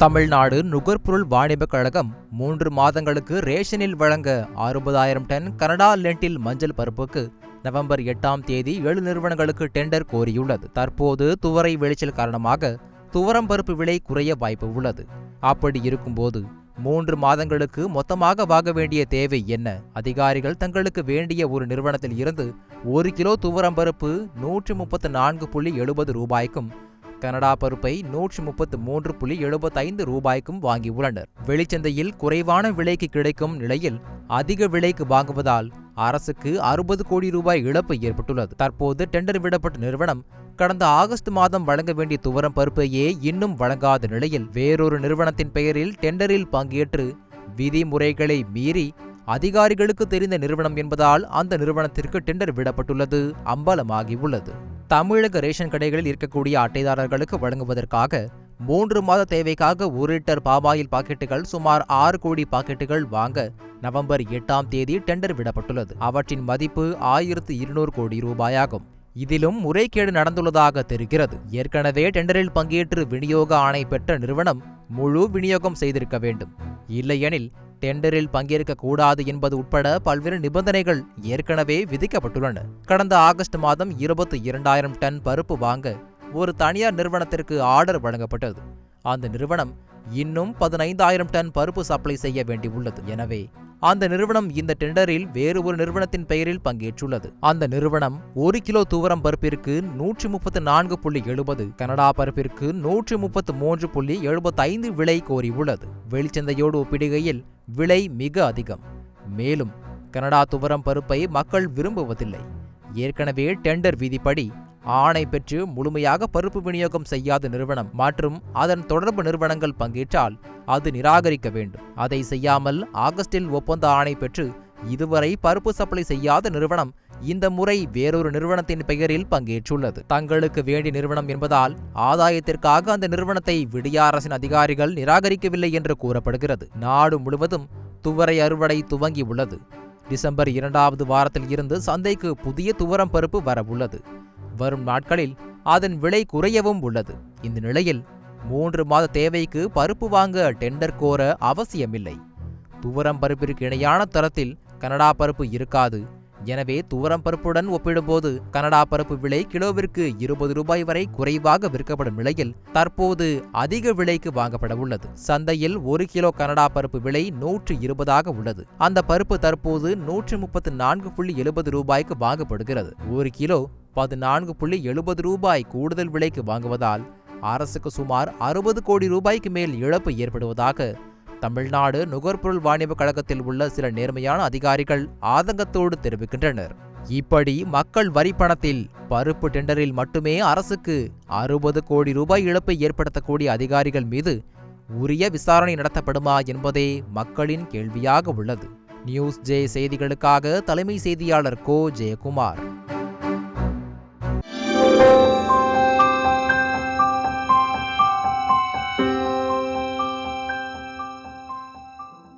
தமிழ்நாடு நுகர்பொருள் வாணிபக் கழகம் 3 மாதங்களுக்கு ரேஷனில் வழங்க 60,000 டன் கனடா லெண்டில் மஞ்சள் பருப்புக்கு நவம்பர் 8ஆம் தேதி 7 நிறுவனங்களுக்கு டெண்டர் கோரியுள்ளது. தற்போது துவரை விளைச்சல் காரணமாக துவரம் பருப்பு விலை குறைய வாய்ப்பு உள்ளது. அப்படி இருக்கும்போது 3 மாதங்களுக்கு மொத்தமாக வாங்க வேண்டிய தேவை என்ன? அதிகாரிகள் தங்களுக்கு வேண்டிய ஒரு நிறுவனத்தில் இருந்து 1 கிலோ துவரம் பருப்பு 134.70 ரூபாய்க்கும் கனடா பருப்பை 133.75 ரூபாய்க்கும் வாங்கியுள்ளனர். வெளிச்சந்தையில் குறைவான விலைக்கு கிடைக்கும் நிலையில் அதிக விலைக்கு வாங்குவதால் அரசுக்கு 60 கோடி ரூபாய் இழப்பு ஏற்பட்டுள்ளது. தற்போது டெண்டர் விடப்பட்ட நிறுவனம் கடந்த ஆகஸ்ட் மாதம் வழங்க வேண்டிய துவரம் பருப்பையே இன்னும் வழங்காத நிலையில் வேறொரு நிறுவனத்தின் பெயரில் டெண்டரில் பங்கேற்று விதிமுறைகளை மீறி அதிகாரிகளுக்கு தெரிந்த நிறுவனம் என்பதால் அந்த நிறுவனத்திற்கு டெண்டர் விடப்பட்டுள்ளது அம்பலமாகியுள்ளது. தமிழக ரேஷன் கடைகளில் இருக்கக்கூடிய அட்டைதாரர்களுக்கு வழங்குவதற்காக 3 மாத தேவைக்காக 1 லிட்டர் பாமாயில் பாக்கெட்டுகள் சுமார் 6 கோடி பாக்கெட்டுகள் வாங்க நவம்பர் 8ஆம் தேதி டெண்டர் விடப்பட்டுள்ளது. அவற்றின் மதிப்பு 1200 கோடி ரூபாயாகும். இதிலும் முறைகேடு நடந்துள்ளதாக தெரிகிறது. ஏற்கனவே டெண்டரில் பங்கேற்று விநியோக ஆணை பெற்ற நிறுவனம் முழு விநியோகம் செய்திருக்க வேண்டும். இல்லையெனில் டெண்டரில் பங்கேற்க கூடாது என்பது உட்பட பல்வேறு நிபந்தனைகள் ஏற்கனவே விதிக்கப்பட்டுள்ளன. கடந்த ஆகஸ்ட் மாதம் 22,000 டன் பருப்பு வாங்க ஒரு தனியார் நிறுவனத்திற்கு ஆர்டர் வழங்கப்பட்டது. அந்த நிறுவனம் இன்னும் 15,000 டன் பருப்பு சப்ளை செய்ய வேண்டியுள்ளது. எனவே அந்த நிறுவனம் இந்த டெண்டரில் வேறு ஒரு நிறுவனத்தின் பெயரில் பங்கேற்றுள்ளது. அந்த நிறுவனம் 1 கிலோ துவரம் பருப்பிற்கு 134.70, கனடா பருப்பிற்கு 133.75 விலை கோரியுள்ளது. வெளிச்சந்தையோடு ஒப்பிடுகையில் விலை மிக அதிகம். மேலும் கனடா துவரம் பருப்பை மக்கள் விரும்புவதில்லை. ஏற்கனவே டெண்டர் விதிப்படி ஆணை பெற்று முழுமையாக பருப்பு விநியோகம் செய்யாத நிறுவனம் மற்றும் அதன் தொடர்பு நிறுவனங்கள் பங்கேற்றால் அது நிராகரிக்க வேண்டும். அதை செய்யாமல் ஆகஸ்டில் ஒப்பந்த ஆணை பெற்று இதுவரை பருப்பு சப்ளை செய்யாத நிறுவனம் இந்த முறை வேறொரு நிறுவனத்தின் பெயரில் பங்கேற்றுள்ளது. தங்களுக்கு வேண்டிய நிறுவனம் என்பதால் ஆதாயத்திற்காக அந்த நிறுவனத்தை விடிய அரசின் அதிகாரிகள் நிராகரிக்கவில்லை என்று கூறப்படுகிறது. நாடு முழுவதும் துவரை அறுவடை துவங்கி உள்ளது. டிசம்பர் 2வது வாரத்தில் இருந்து சந்தைக்கு புதிய துவரம் பருப்பு வரவுள்ளது. வரும் நாட்களில் அதன் விலை குறையவும் உள்ளது. இந்த நிலையில் 3 மாத தேவைக்கு பருப்பு வாங்க டெண்டர் கோர அவசியமில்லை. துவரம் பருப்பிற்கு இணையான தரத்தில் கனடா பருப்பு இருக்காது. எனவே துவரம் பருப்புடன் ஒப்பிடும்போது கனடா பருப்பு விலை கிலோவிற்கு 20 ரூபாய் வரை குறைவாக விற்கப்படும் நிலையில் தற்போது அதிக விலைக்கு வாங்கப்பட உள்ளது. சந்தையில் 1 கிலோ கனடா பருப்பு விலை 120 உள்ளது. அந்த பருப்பு தற்போது 134.70 ரூபாய்க்கு வாங்கப்படுகிறது. 1 கிலோ 14.70 ரூபாய் கூடுதல் விலைக்கு வாங்குவதால் அரசுக்கு சுமார் 60 கோடி ரூபாய்க்கு மேல் இழப்பு ஏற்படுவதாக தமிழ்நாடு நுகர்பொருள் வாணிபக் கழகத்தில் உள்ள சில நேர்மையான அதிகாரிகள் ஆதங்கத்தோடு தெரிவிக்கின்றனர். இப்படி மக்கள் வரி பணத்தில் பருப்பு டெண்டரில் மட்டுமே அரசுக்கு 60 கோடி ரூபாய் இழப்பை ஏற்படுத்தக்கூடிய அதிகாரிகள் மீது உரிய விசாரணை நடத்தப்படுமா என்பதே மக்களின் கேள்வியாக உள்ளது. நியூஸ் ஜே செய்திகளுக்காக தலைமை செய்தியாளர் கோ ஜெயக்குமார்.